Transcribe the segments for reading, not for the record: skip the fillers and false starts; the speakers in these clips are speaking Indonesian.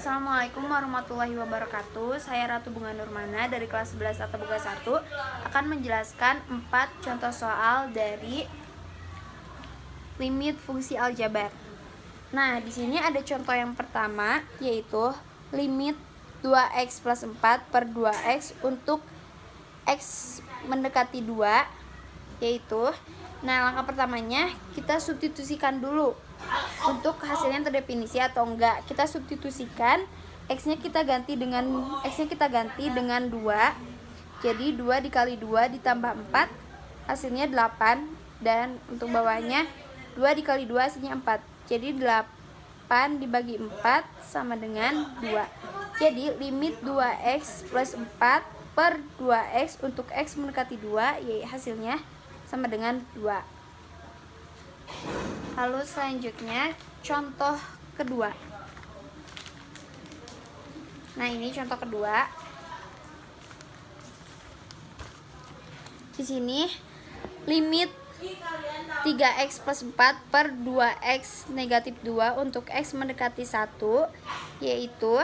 Assalamualaikum warahmatullahi wabarakatuh. Saya Ratu Bunga Nurmana dari kelas 11 Tata Boga 1 akan menjelaskan 4 contoh soal dari limit fungsi aljabar. Nah, di sini ada contoh yang pertama yaitu limit 2x plus 4 per 2x untuk x mendekati 2, yaitu langkah pertamanya kita substitusikan dulu untuk hasilnya terdefinisi atau enggak. Kita substitusikan x-nya kita ganti dengan 2. Jadi 2 dikali 2 ditambah 4 hasilnya 8, dan untuk bawahnya 2 dikali 2 hasilnya 4. Jadi 8 dibagi 4 sama dengan 2. Jadi limit 2x plus 4 per 2x untuk x mendekati 2, yaitu hasilnya sama dengan 2. Lalu selanjutnya contoh kedua. Nah, ini contoh kedua. Di sini limit 3x plus 4 per 2x negatif 2 untuk x mendekati 1, yaitu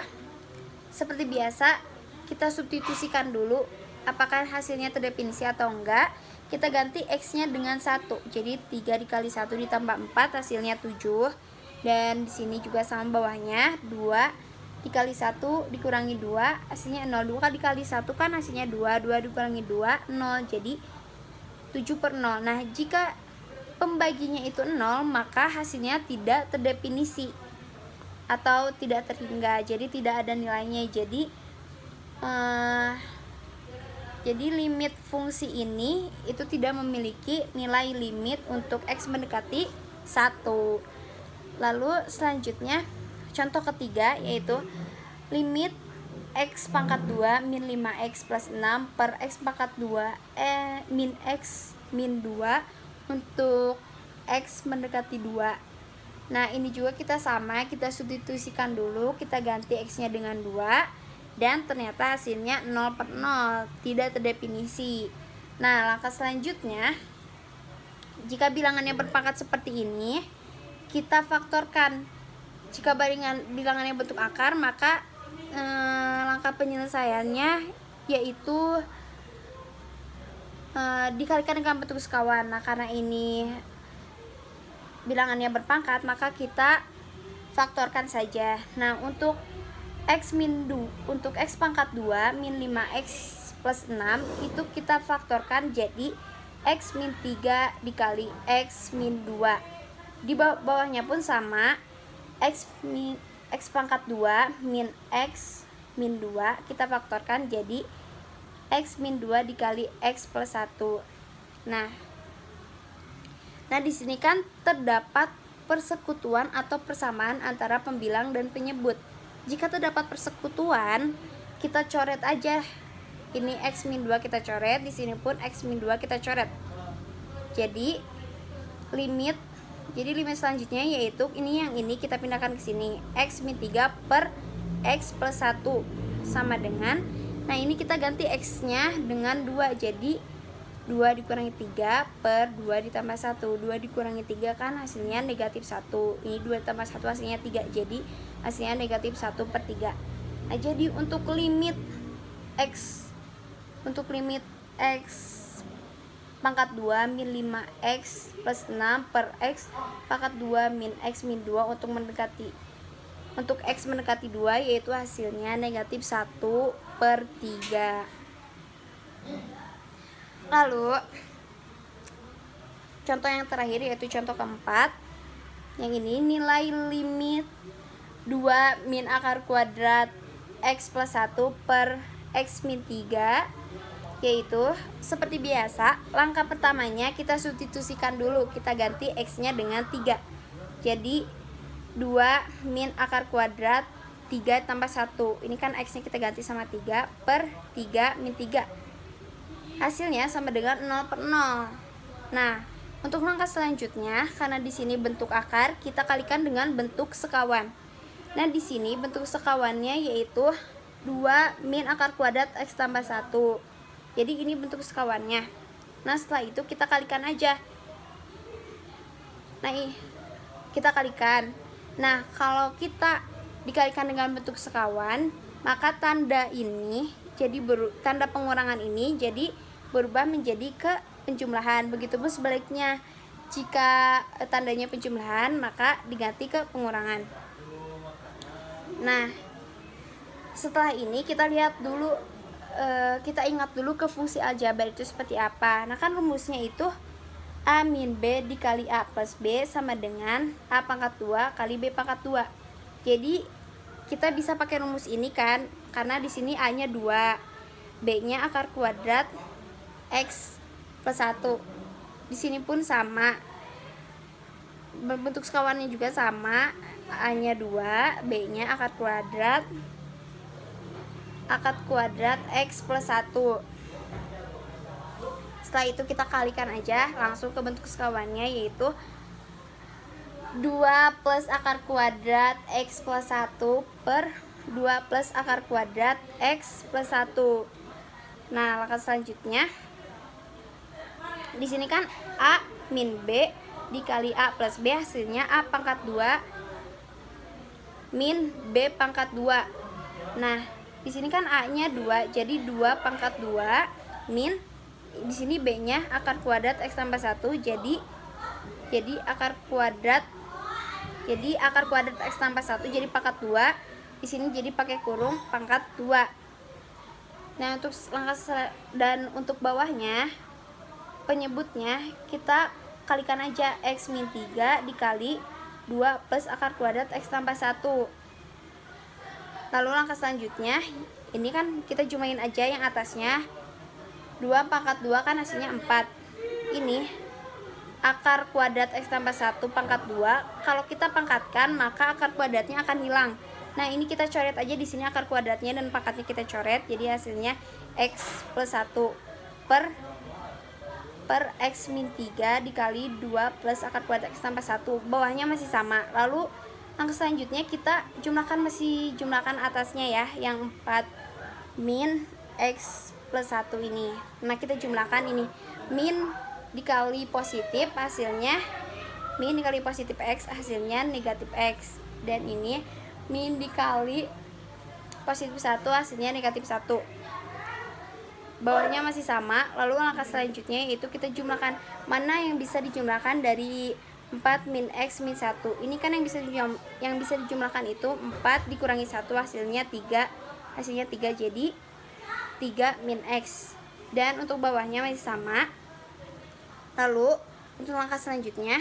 seperti biasa kita substitusikan dulu apakah hasilnya terdefinisi atau enggak. Kita ganti x-nya dengan 1. Jadi 3 dikali 1 ditambah 4 hasilnya 7. Dan di sini juga sama bawahnya 2 dikali 1 dikurangi 2 hasilnya 0. 2 dikali 1 kan hasilnya 2. 2 dikurangi 2 0. Jadi 7 per 0. Nah, jika pembaginya itu 0, maka hasilnya tidak terdefinisi atau tidak terhingga. Jadi tidak ada nilainya. Jadi limit fungsi ini itu tidak memiliki nilai limit untuk x mendekati 1. Lalu selanjutnya contoh ketiga yaitu limit x pangkat 2 min 5x plus 6 per x pangkat 2 min x min 2 untuk x mendekati 2. Nah, ini juga kita substitusikan dulu, kita ganti x-nya dengan 2. Dan ternyata hasilnya 0 per 0, tidak terdefinisi. Nah, langkah selanjutnya, jika bilangannya berpangkat seperti ini, kita faktorkan. Jika bilangannya bentuk akar, maka langkah penyelesaiannya yaitu dikalikan dengan bentuk sekawan. Nah, karena ini bilangannya berpangkat, maka kita faktorkan saja. Nah, untuk x pangkat 2 min 5x plus 6 itu kita faktorkan jadi x min 3 dikali x min 2. Di bawahnya pun sama, x pangkat 2 min x min 2 kita faktorkan jadi x min 2 dikali x plus 1. Nah, di sini kan terdapat persekutuan atau persamaan antara pembilang dan penyebut. Jika terdapat persekutuan, kita coret aja. Ini x min 2 kita coret, di sini pun x min 2 kita coret. Jadi limit selanjutnya yaitu yang ini kita pindahkan ke sini. X min 3 per x plus 1 sama dengan, nah ini kita ganti x-nya dengan 2. Jadi 2 dikurangi 3 per 2 ditambah 1. 2 dikurangi 3 kan hasilnya negatif 1. Ini 2 tambah 1 hasilnya 3. Jadi hasilnya negatif 1 per 3. Nah, jadi untuk limit x pangkat 2 min 5x plus 6 per x pangkat 2 min x min 2 untuk x mendekati 2, yaitu hasilnya negatif 1 per 3. Lalu contoh yang terakhir yaitu contoh keempat. Yang ini nilai limit 2 min akar kuadrat x plus 1 per x min 3, yaitu seperti biasa langkah pertamanya kita substitusikan dulu, kita ganti x-nya dengan 3. Jadi 2 min akar kuadrat 3 tambah 1. Ini kan x-nya kita ganti sama 3 per 3 min 3. Hasilnya sama dengan 0 per 0. Nah, untuk langkah selanjutnya, karena di sini bentuk akar, kita kalikan dengan bentuk sekawan. Nah, di sini bentuk sekawannya yaitu 2 min akar kuadrat x tambah 1. Jadi ini bentuk sekawannya. Nah, setelah itu kita kalikan aja. Nah, kita kalikan. Nah, kalau kita dikalikan dengan bentuk sekawan, maka tanda pengurangan ini jadi berubah menjadi ke penjumlahan. Begitupun sebaliknya, jika tandanya penjumlahan maka diganti ke pengurangan. Nah, setelah ini kita lihat dulu, kita ingat dulu ke fungsi aljabar itu seperti apa. Nah kan rumusnya itu A min B dikali A plus B sama dengan A pangkat 2 kali B pangkat 2. Jadi kita bisa pakai rumus ini kan, karena di sini A nya 2, B nya akar kuadrat X plus 1. Di sini pun sama, bentuk sekawannya juga sama, A nya 2, B nya akar kuadrat X plus 1. Setelah itu kita kalikan aja langsung ke bentuk sekawannya, yaitu 2 plus akar kuadrat X plus 1 per 2 plus akar kuadrat X plus 1. Nah, langkah selanjutnya di sini kan A min B dikali A plus B, hasilnya A pangkat 2 min B pangkat 2. Nah, di sini kan A nya 2, jadi 2 pangkat 2 min, di sini B nya akar kuadrat X tambah 1, jadi akar kuadrat X tambah 1 jadi pangkat 2. Di sini jadi pakai kurung pangkat 2. Nah, untuk bawahnya penyebutnya kita kalikan aja, X min 3 dikali 2 plus akar kuadrat X tambah 1. Lalu langkah selanjutnya, ini kan kita jumain aja yang atasnya, 2 pangkat 2 kan hasilnya 4. Ini akar kuadrat X tambah 1 pangkat 2, kalau kita pangkatkan maka akar kuadratnya akan hilang. Nah, ini kita coret aja di sini akar kuadratnya dan pangkatnya kita coret, jadi hasilnya X plus 1 per X min 3 dikali 2 plus akar kuadrat X tambah 1. Bawahnya masih sama. Lalu langkah selanjutnya kita jumlahkan atasnya ya, yang 4 min X plus 1 ini. Nah, kita jumlahkan ini, min dikali positif hasilnya min dikali positif X hasilnya negatif X, dan ini min dikali positif 1 hasilnya negatif 1. Bawahnya masih sama. Lalu langkah selanjutnya yaitu kita jumlahkan mana yang bisa dijumlahkan dari 4 min X min 1. Ini kan yang bisa dijumlahkan itu 4 dikurangi 1 hasilnya 3, jadi 3 min X. Dan untuk bawahnya masih sama. Lalu untuk langkah selanjutnya,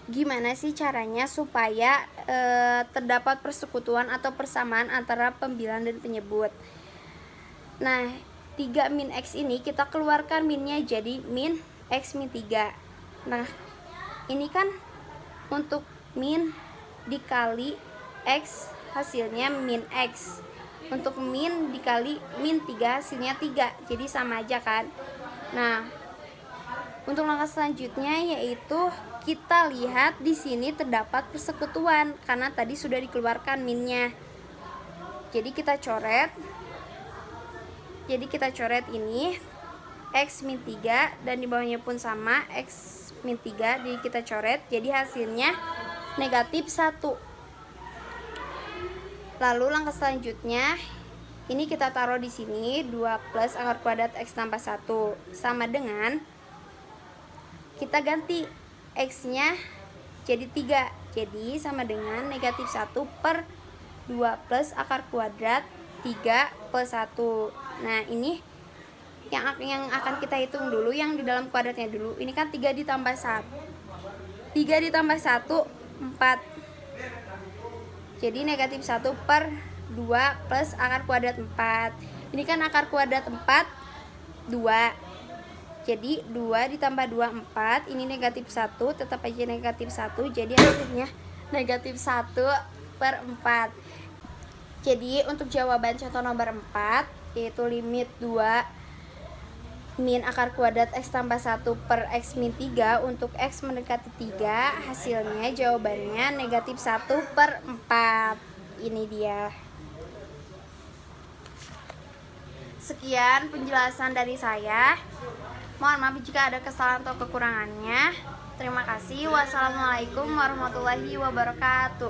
gimana sih caranya supaya terdapat persekutuan atau persamaan antara pembilang dan penyebut. Nah, 3 min X ini kita keluarkan minnya jadi min X min 3. Nah, ini kan untuk min dikali X hasilnya min X. Untuk min dikali min 3 hasilnya 3, jadi sama aja kan. Nah, untuk langkah selanjutnya yaitu kita lihat di sini terdapat persekutuan karena tadi sudah dikeluarkan minnya. Jadi kita coret ini X min 3 dan di bawahnya pun sama X min 3, jadi kita coret, jadi hasilnya negatif 1. Lalu langkah selanjutnya ini kita taruh di sini 2 plus akar kuadrat X tambah 1 sama dengan, kita ganti X nya jadi 3, jadi sama dengan negatif 1 per 2 plus akar kuadrat 3 plus 1. Nah, ini yang akan kita hitung dulu yang di dalam kuadratnya dulu. Ini kan 3 ditambah 1 4, jadi negatif 1 per 2 plus akar kuadrat 4. Ini kan akar kuadrat 4 2, jadi 2 ditambah 2 4. Ini negatif 1, tetap aja negatif 1, jadi hasilnya negatif 1 per 4. Jadi untuk jawaban contoh nomor 4 yaitu limit 2 min akar kuadrat X tambah 1 per X min 3 untuk X mendekati 3, hasilnya jawabannya negatif 1 per 4. Ini dia. Sekian penjelasan dari saya. Mohon maaf jika ada kesalahan atau kekurangannya. Terima kasih. Wassalamualaikum warahmatullahi wabarakatuh.